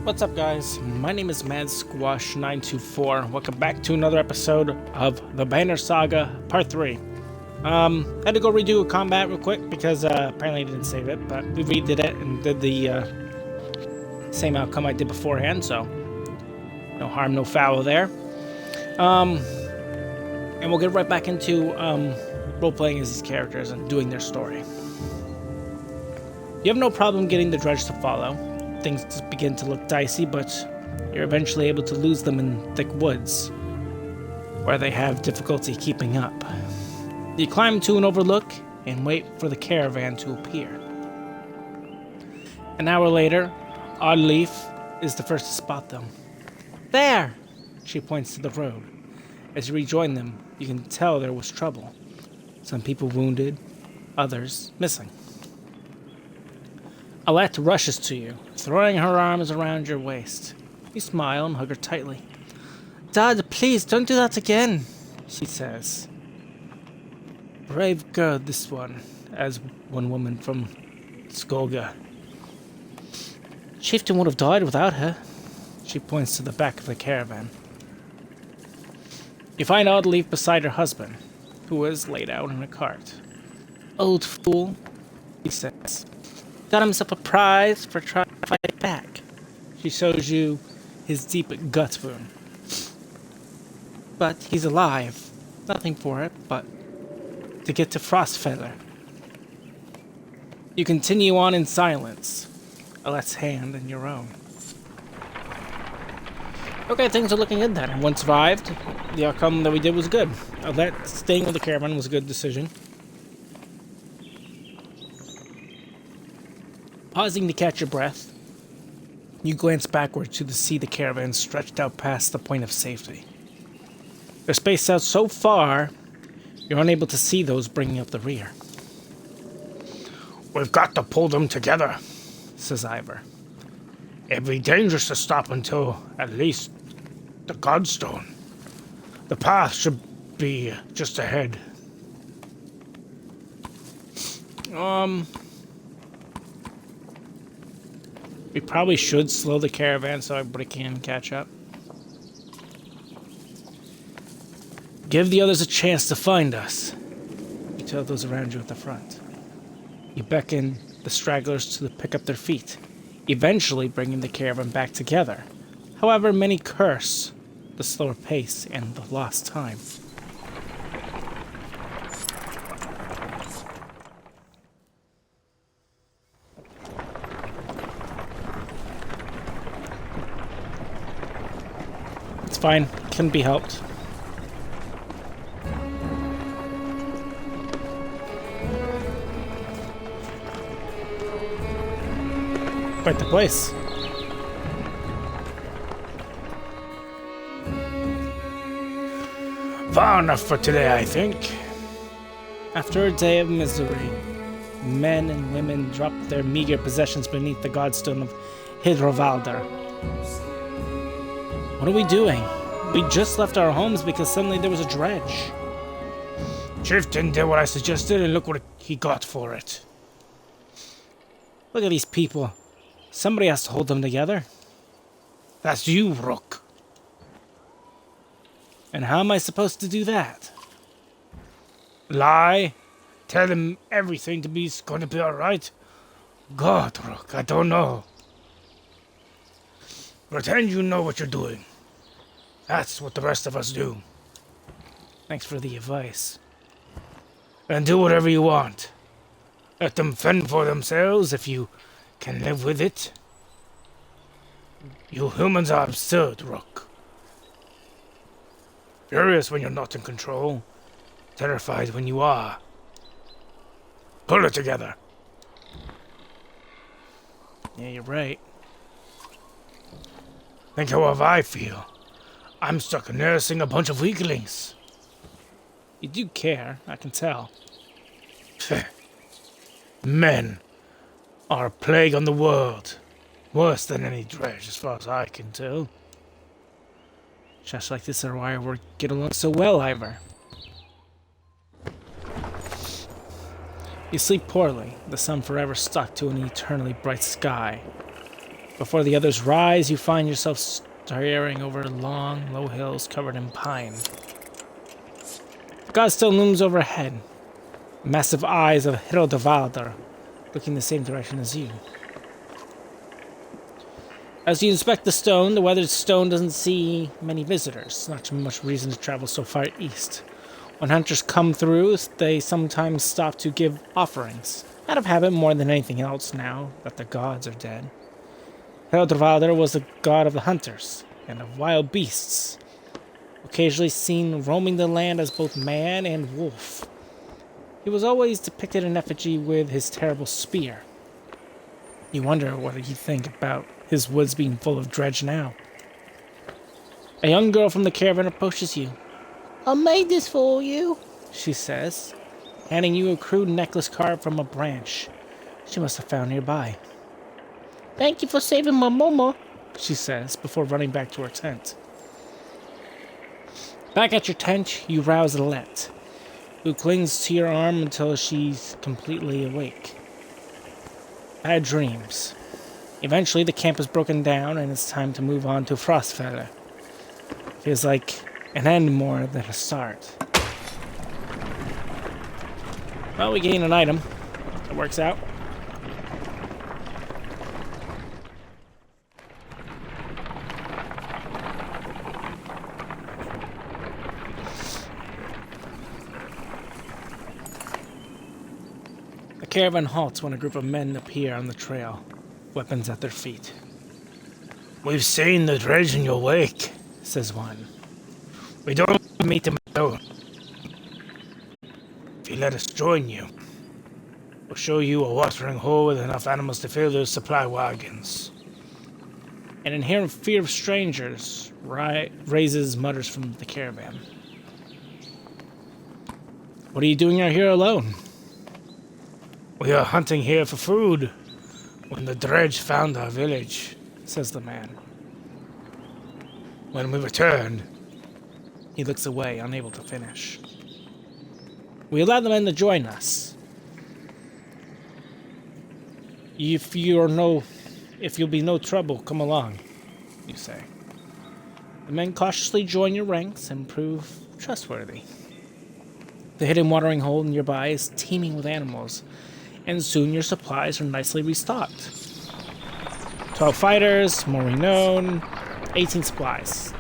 What's up, guys? My name is Mad Squash 924. Welcome back to another episode of the Banner Saga Part 3. Had to go redo a combat real quick because apparently I didn't save it, but we redid it and did the same outcome I did beforehand, so no harm, no foul there. And we'll get right back into role-playing as these characters and doing their story. You have no problem getting the dredge to follow. Things just begin to look dicey, but you're eventually able to lose them in thick woods, where they have difficulty keeping up. You climb to an overlook and wait for the caravan to appear. An hour later, Oddleaf is the first to spot them. There! She points to the road. As you rejoin them, you can tell there was trouble. Some people wounded, others missing. Alette rushes to you, throwing her arms around your waist. You smile and hug her tightly. Dad, please, don't do that again, she says. Brave girl, this one, as one woman from Saga. Chieftain would have died without her. She points to the back of the caravan. You find Oddleaf beside her husband, who is laid out in a cart. Old fool, he says. Got himself a prize for trying to fight back. She shows you his deep gut wound. But he's alive. Nothing for it but to get to Frostfeather. You continue on in silence, Alette's hand in your own. Okay, things are looking good then. One survived. The outcome that we did was good. Alette staying with the caravan was a good decision. Pausing to catch your breath, you glance backward to see the caravan stretched out past the point of safety. They're spaced out so far, you're unable to see those bringing up the rear. We've got to pull them together, says Ivor. It'd be dangerous to stop until, at least, the Godstone. The path should be just ahead. We probably should slow the caravan so everybody can catch up. Give the others a chance to find us. You tell those around you at the front. You beckon the stragglers to pick up their feet, eventually bringing the caravan back together. However, many curse the slower pace and the lost time. It's fine, can be helped. Quite the place. Far enough for today, I think. After a day of misery, men and women dropped their meager possessions beneath the godstone of Hidrovalder. What are we doing? We just left our homes because suddenly there was a dredge. Chieftain did what I suggested and look what he got for it. Look at these people. Somebody has to hold them together. That's you, Rook. And how am I supposed to do that? Lie? Tell them everything going to be alright? God, Rook, I don't know. Pretend you know what you're doing. That's what the rest of us do. Thanks for the advice. And do whatever you want. Let them fend for themselves if you can live with it. You humans are absurd, Rook. Furious when you're not in control. Terrified when you are. Pull it together. Yeah, you're right. Think how I feel. I'm stuck nursing a bunch of weaklings. You do care, I can tell. Men are a plague on the world. Worse than any dredge, as far as I can tell. Just like this are why we get along so well, Ivor. You sleep poorly, the sun forever stuck to an eternally bright sky. Before the others rise, you find yourself staring over long, low hills covered in pine. The god still looms overhead, massive eyes of Hirodavalder looking the same direction as you. As you inspect the stone, the weathered stone doesn't see many visitors. Not much reason to travel so far east. When hunters come through, they sometimes stop to give offerings. Out of habit more than anything else now that the gods are dead. Hirodavalder was the god of the hunters and of wild beasts, occasionally seen roaming the land as both man and wolf. He was always depicted in effigy with his terrible spear. You wonder what he'd think about his woods being full of dredge now. A young girl from the caravan approaches you. "I made this for you," she says, handing you a crude necklace carved from a branch she must have found nearby. "Thank you for saving my mama," she says, before running back to her tent. Back at your tent, you rouse Alette, who clings to your arm until she's completely awake. Bad dreams. Eventually, the camp is broken down, and it's time to move on to Frostfeller. Feels like an end more than a start. Well, we gain an item. It works out. The caravan halts when a group of men appear on the trail, weapons at their feet. "We've seen the dredge in your wake," says one. "We don't meet them alone. If you let us join you, we'll show you a watering hole with enough animals to fill those supply wagons." An inherent fear of strangers raises mutters from the caravan. "What are you doing out here alone?" "We are hunting here for food when the dredge found our village," says the man. "When we returned..." He looks away, unable to finish. "We allow the men to join us. If you'll be no trouble, come along," you say. The men cautiously join your ranks and prove trustworthy. The hidden watering hole nearby is teeming with animals, and soon your supplies are nicely restocked. 12 fighters, more renown, 18 supplies.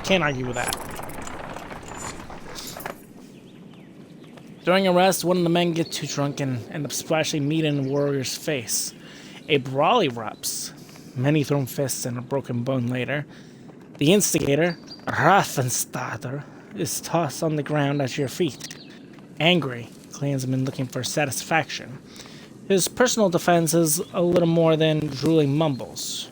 Can't argue with that. During a rest, one of the men gets too drunk and end up splashing meat in the warrior's face. A brawl erupts. Many thrown fists and a broken bone later. The instigator, Raffenstader, is tossed on the ground at your feet. Angry, clansmen looking for satisfaction. His personal defense is a little more than drooling mumbles.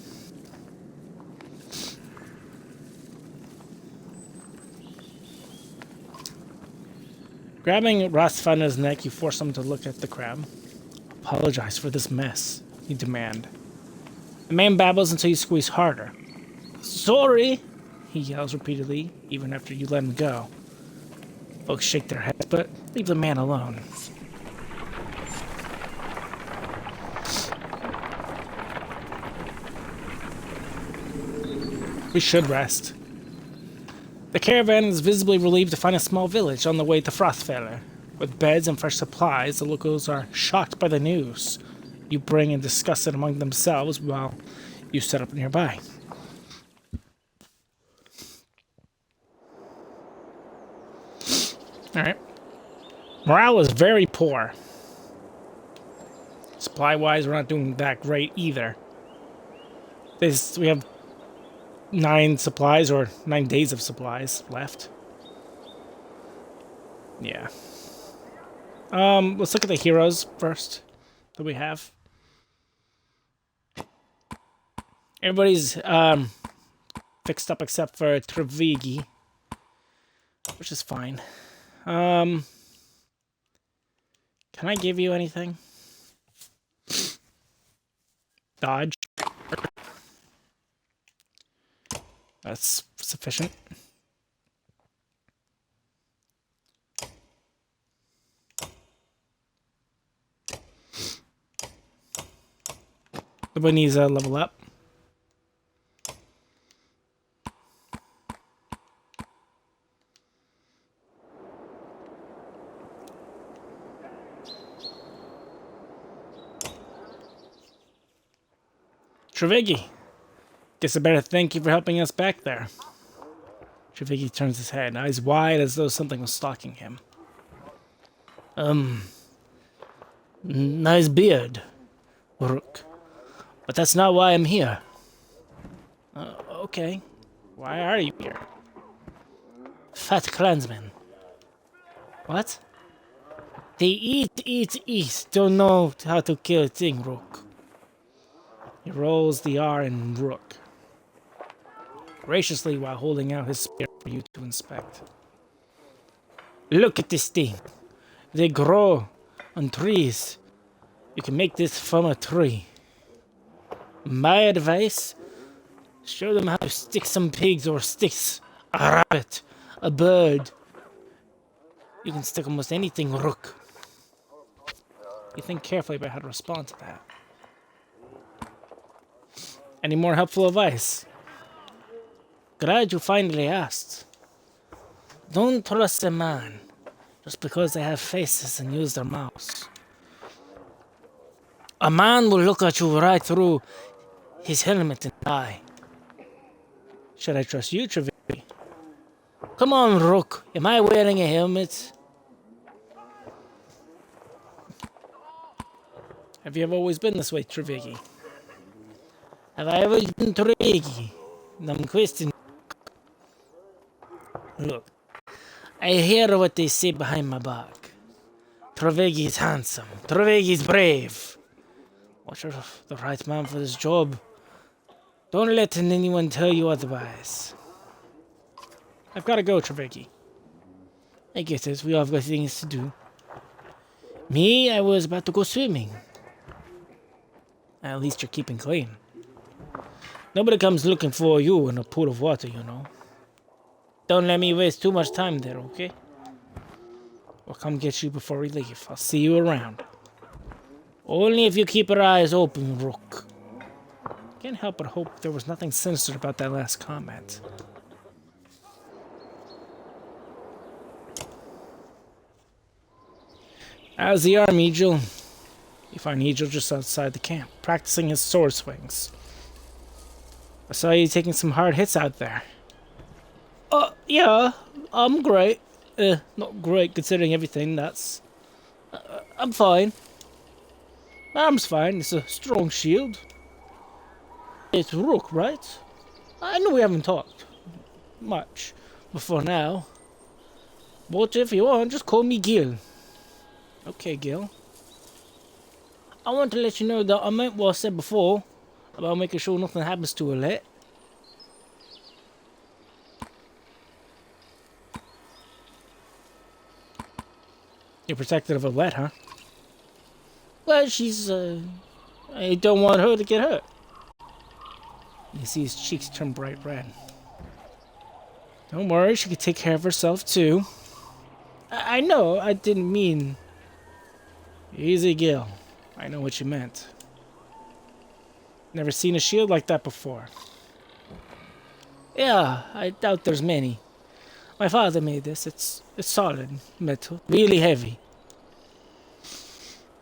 Grabbing Rastfander's neck, you force him to look at the crab. "Apologize for this mess," you demand. The man babbles until you squeeze harder. "Sorry," he yells repeatedly, even after you let him go. Folks shake their heads, but leave the man alone. We should rest. The caravan is visibly relieved to find a small village on the way to Frostfeller. With beds and fresh supplies, the locals are shocked by the news you bring and discuss it among themselves while you set up nearby. Alright. Morale is very poor. Supply-wise, we're not doing that great either. We have 9 supplies, or 9 days of supplies left. Yeah. Let's look at the heroes first that we have. Everybody's fixed up except for Trevigi, which is fine. Can I give you anything? Dodge. That's sufficient. Nobody needs a level up. Trevigi. Guess I better thank you for helping us back there. Trevigi turns his head, eyes wide as though something was stalking him. Nice beard, Rook. But that's not why I'm here. Okay. Why are you here? Fat clansmen. What? They eat. Don't know how to kill a thing, Rook. He rolls the R in Rook, graciously while holding out his spear for you to inspect. Look at this thing. They grow on trees. You can make this from a tree. My advice, show them how to stick some pigs or sticks, a rabbit, a bird. You can stick almost anything, Rook. You think carefully about how to respond to that. Any more helpful advice? Glad you finally asked. Don't trust a man just because they have faces and use their mouths. A man will look at you right through his helmet and die. Should I trust you, Trevigi? Come on, Rook. Am I wearing a helmet? Have you ever always been this way, Trevigi? Have I ever been Trevigi? Dumb question. Look, I hear what they say behind my back. Trevigi's handsome. Trevigi's brave. But you're the right man for this job. Don't let anyone tell you otherwise. I've got to go, Trevigi. I get it. We all have got things to do. Me, I was about to go swimming. At least you're keeping clean. Nobody comes looking for you in a pool of water, you know. Don't let me waste too much time there, okay? I'll come get you before we leave. I'll see you around. Only if you keep your eyes open, Rook. Can't help but hope there was nothing sinister about that last comment. How's the arm, Egil? You find Egil just outside the camp, practicing his sword swings. I saw you taking some hard hits out there. Yeah, I'm great. Not great considering everything, that's... I'm fine. My arm's fine, it's a strong shield. It's Rook, right? I know we haven't talked much before now. But if you want, just call me Gil. Okay, Gil. I want to let you know that I meant what I said before about making sure nothing happens to Alette. You're protective of Alette, huh? Well, she's, I don't want her to get hurt. You see his cheeks turn bright red. Don't worry, she can take care of herself, too. I know, I didn't mean... Easy, Gil. I know what you meant. Never seen a shield like that before. Yeah, I doubt there's many. My father made this. It's solid metal, really heavy.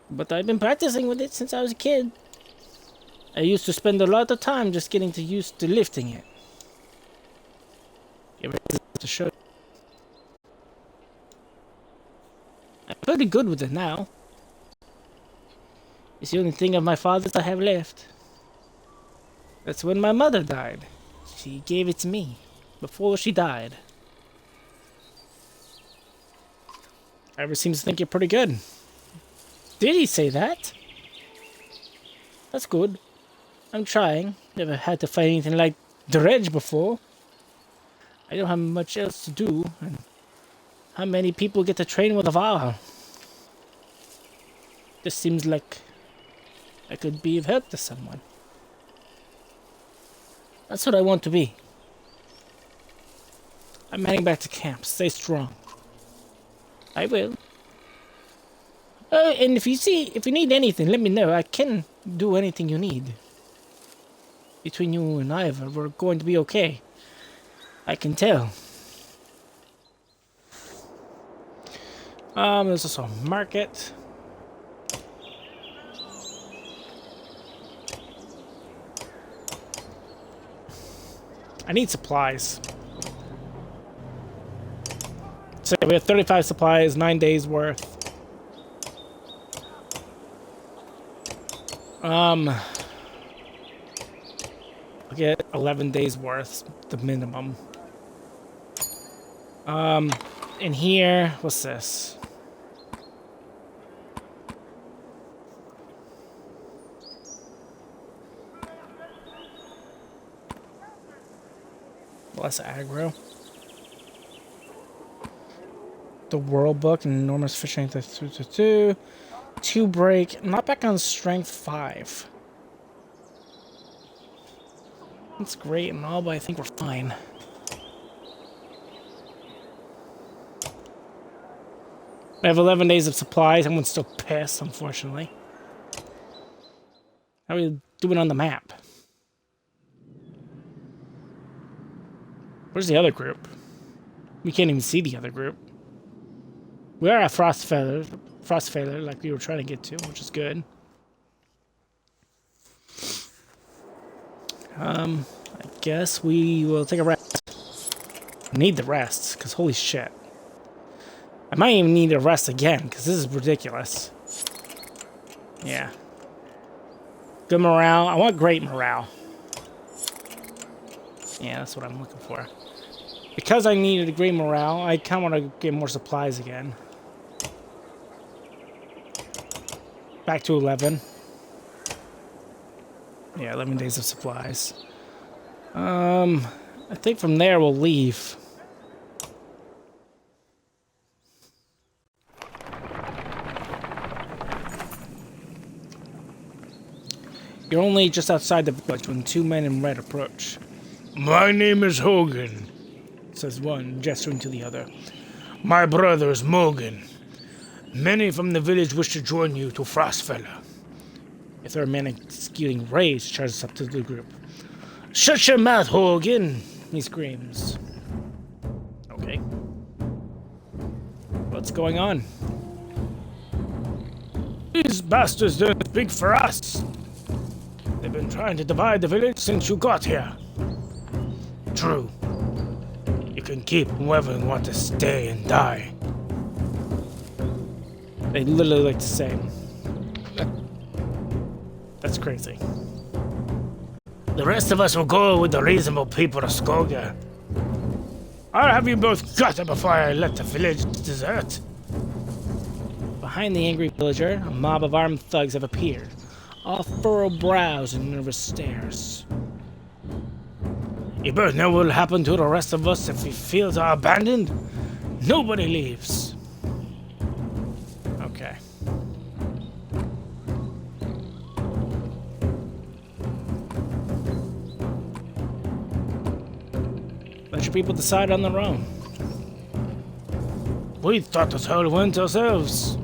But I've been practicing with it since I was a kid. I used to spend a lot of time just getting used to lifting it. It to show. I'm pretty good with it now. It's the only thing of my father's I have left. That's when my mother died. She gave it to me before she died. Ever seems to think you're pretty good. Did he say that? That's good. I'm trying. Never had to fight anything like Dredge before. I don't have much else to do. And how many people get to train with a Val? This seems like I could be of help to someone. That's what I want to be. I'm heading back to camp. Stay strong. I will. And if you need anything, let me know. I can do anything you need. Between you and Ivor, we're going to be okay. I can tell. There's also a market. I need supplies. So we have 35 supplies, 9 days worth. I'll get 11 days worth, the minimum. In here, what's this? Less aggro. The World Book and enormous fishing. 2 break. Not back on strength 5. That's great and all, but I think we're fine. I have 11 days of supplies. Everyone's still pissed, unfortunately. How are we doing on the map? Where's the other group? We can't even see the other group. We are at Frostfeller, like we were trying to get to, which is good. I guess we will take a rest. Need the rest, because holy shit. I might even need a rest again, because this is ridiculous. Yeah. Good morale. I want great morale. Yeah, that's what I'm looking for. Because I needed a great morale, I kind of want to get more supplies again. Back to 11. Yeah, 11 days of supplies. I think from there we'll leave. You're only just outside the village when 2 men in red approach. My name is Hogun, Says one, gesturing to the other. my brother is Mogun. Many from the village wish to join you to Frostfeller. A third man executing rage charges up to the group. Shut your mouth, Hogun! He screams. Okay. What's going on? These bastards don't speak for us. They've been trying to divide the village since you got here. True. You can keep whoever you want to stay and die. They literally like to say. That's crazy. The rest of us will go with the reasonable people of Saga. I'll have you both gutted before I let the village desert. Behind the angry villager, a mob of armed thugs have appeared, all furrowed brows and nervous stares. You both know what will happen to the rest of us if the fields are abandoned? Nobody leaves. Okay. Let your people decide on their own. We thought this whole went ourselves.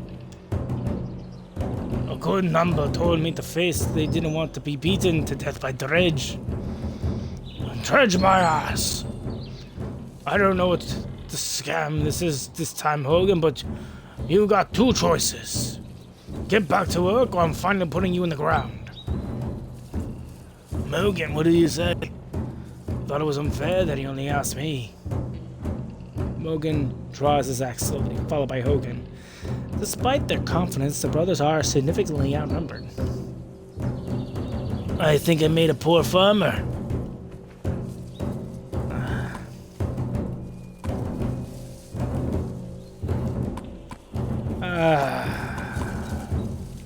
A good number told me to face they didn't want to be beaten to death by Dredge. Dredge my ass. I don't know what the scam this is this time, Hogun, but you got 2 choices. Get back to work or I'm finally putting you in the ground. Mogun, what do you say? Thought it was unfair that he only asked me. Mogun draws his axe slowly, followed by Hogun. Despite their confidence, the brothers are significantly outnumbered. I think I made a poor farmer.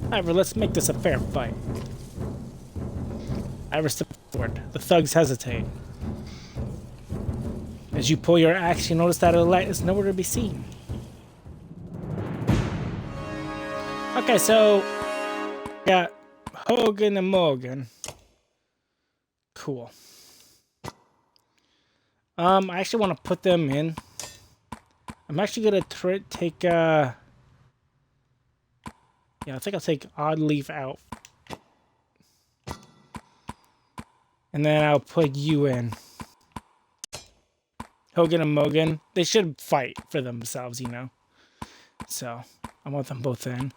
However, let's make this a fair fight. Ira steps forward. The thugs hesitate. As you pull your axe, you notice that a light is nowhere to be seen. Okay, so we got Hogun and Mogun. Cool. I actually want to put them in. I'm actually gonna take yeah, I think I'll take Odd Leaf out. And then I'll put you in. Hogun and Mogun. They should fight for themselves, you know. So, I want them both in.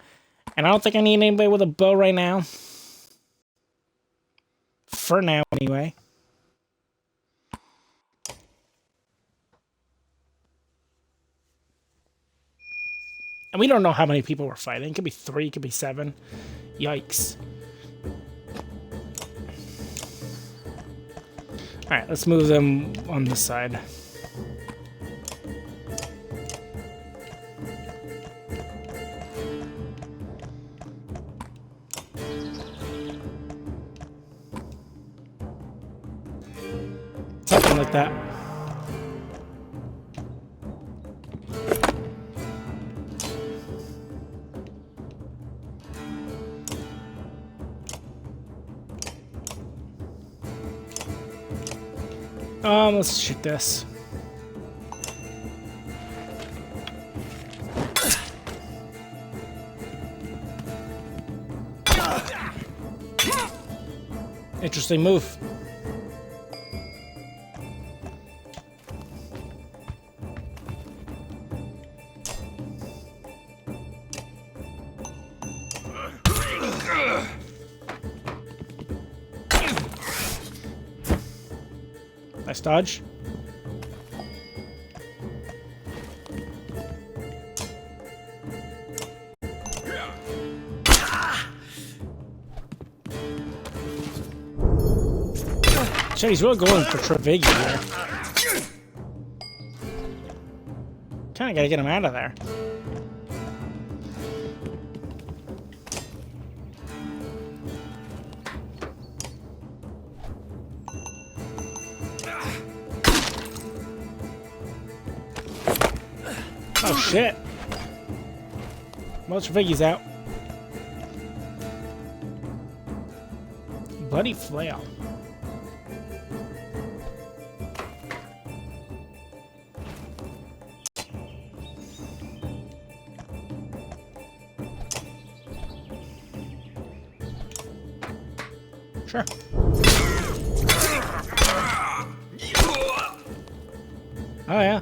And I don't think I need anybody with a bow right now. For now, anyway. And we don't know how many people we're fighting. It could be 3, it could be 7. Yikes. Alright, let's move them on this side. Something like that. Let's shoot this. Interesting move. Nice dodge. Shit, he's really going for Trevigi here. Kinda gotta get him out of there. Oh shit. Well, Trevigi's out. Bloody flail. Sure. Oh yeah.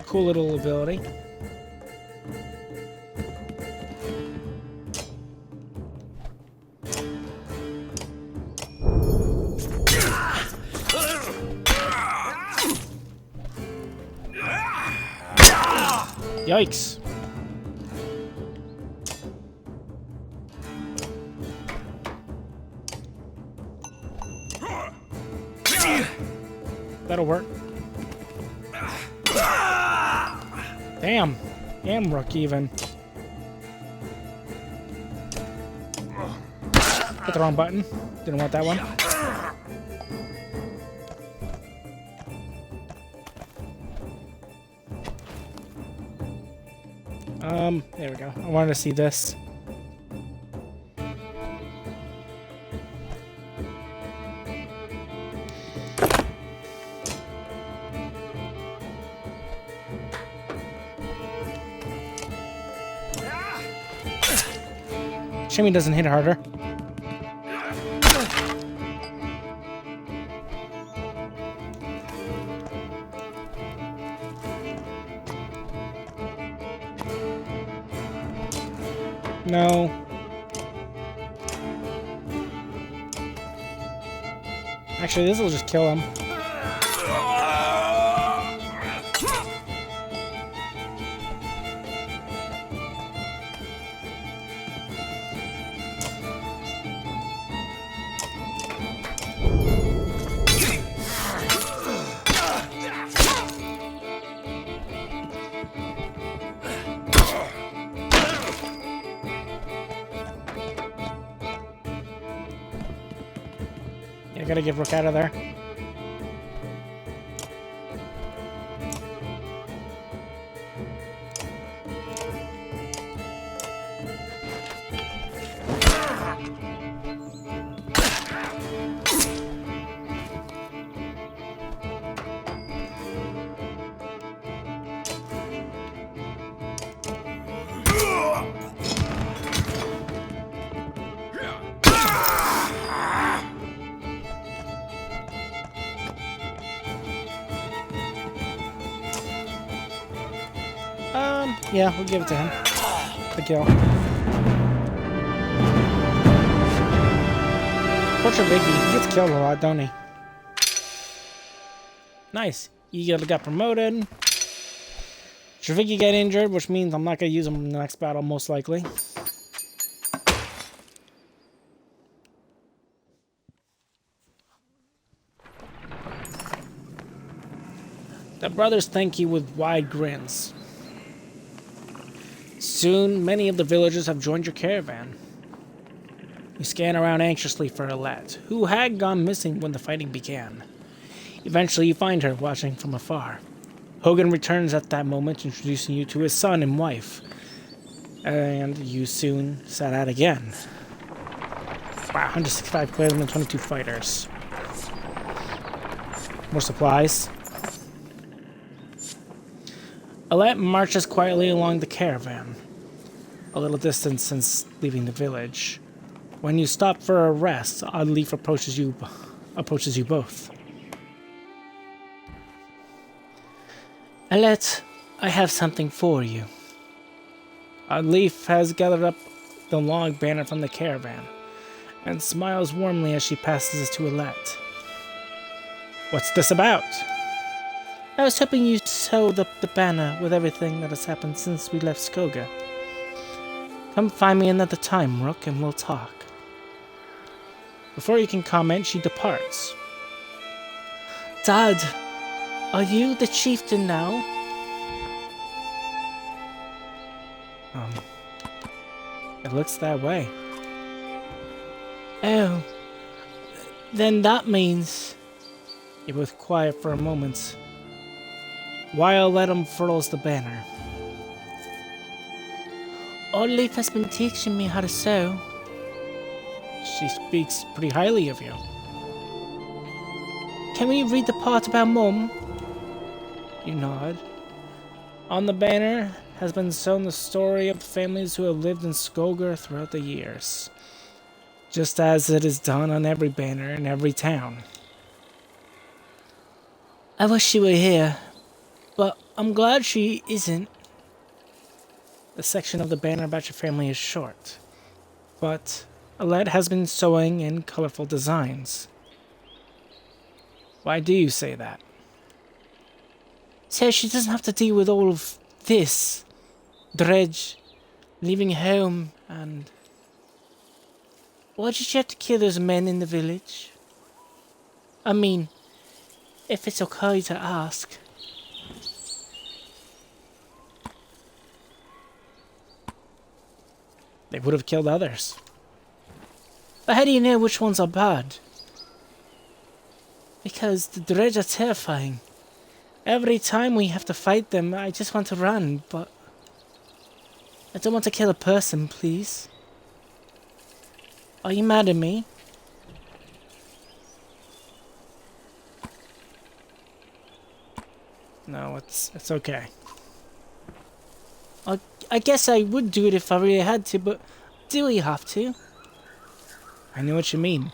Cool little ability. Yikes. That'll work. Damn. Damn, Rook even. Hit the wrong button. Didn't want that one. There we go. I wanted to see this. Shame he doesn't hit harder. No. Actually, this will just kill him. I gotta get Rook out of there. Yeah, we'll give it to him. The kill. Poor Trevigi. He gets killed a lot, don't he? Nice. You got promoted. Trafiki get injured, which means I'm not going to use him in the next battle, most likely. The brothers thank you with wide grins. Soon, many of the villagers have joined your caravan. You scan around anxiously for Alette, who had gone missing when the fighting began. Eventually, you find her watching from afar. Hogun returns at that moment, introducing you to his son and wife. And you soon set out again. Wow, 165 clansmen and 22 fighters. More supplies. Alette marches quietly along the caravan, a little distance since leaving the village. When you stop for a rest, Oddleaf approaches you both. Alette, I have something for you. Oddleaf has gathered up the log banner from the caravan, and smiles warmly as she passes it to Alette. What's this about? I was hoping you'd sew the banner with everything that has happened since we left Skoga. Come find me another time, Rook, and we'll talk. Before you can comment, she departs. Dad, are you the chieftain now? It looks that way. Oh, then that means... You're both quiet for a moment, while Alette unfurls the banner. Oddleaf has been teaching me how to sew. She speaks pretty highly of you. Can we read the part about Mum? You nod. On the banner has been sewn the story of the families who have lived in Skogar throughout the years, just as it is done on every banner in every town. I wish she were here, but I'm glad she isn't. The section of the banner about your family is short, but Alette has been sewing in colorful designs. Why do you say that? So she doesn't have to deal with all of this. Dredge, leaving home, and... Why did you have to kill those men in the village? I mean, if it's okay to ask. They would have killed others. But how do you know which ones are bad? Because the Dredge are terrifying. Every time we have to fight them, I just want to run, but... I don't want to kill a person, please. Are you mad at me? No, it's okay. I guess I would do it if I really had to, but do we have to? I know what you mean.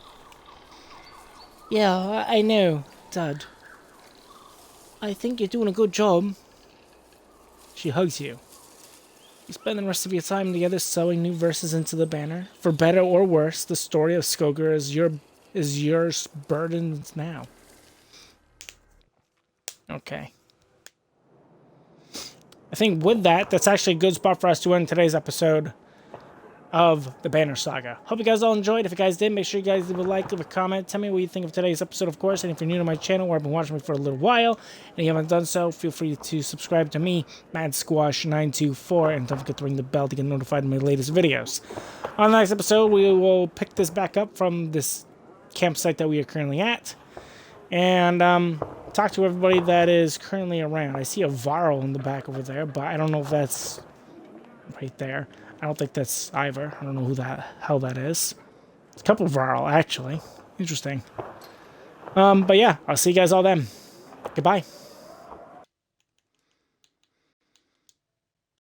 Yeah, I know, Dad. I think you're doing a good job. She hugs you. You spend the rest of your time together sewing new verses into the banner. For better or worse, the story of Skogar is yours burdened now. Okay. I think with that, that's actually a good spot for us to end today's episode of the Banner Saga. Hope you guys all enjoyed. If you guys did, make sure you guys leave a like, leave a comment. Tell me what you think of today's episode, of course. And if you're new to my channel or have been watching me for a little while and you haven't done so, feel free to subscribe to me, MadSquash924, and don't forget to ring the bell to get notified of my latest videos. On the next episode, we will pick this back up from this campsite that we are currently at, and talk to everybody that is currently around. I see a Varl in the back over there, but I don't know if that's right there. I don't think that's Ivor. I don't know who the hell that is. It's a couple of Varl, actually. Interesting. But yeah, I'll see you guys all then. Goodbye.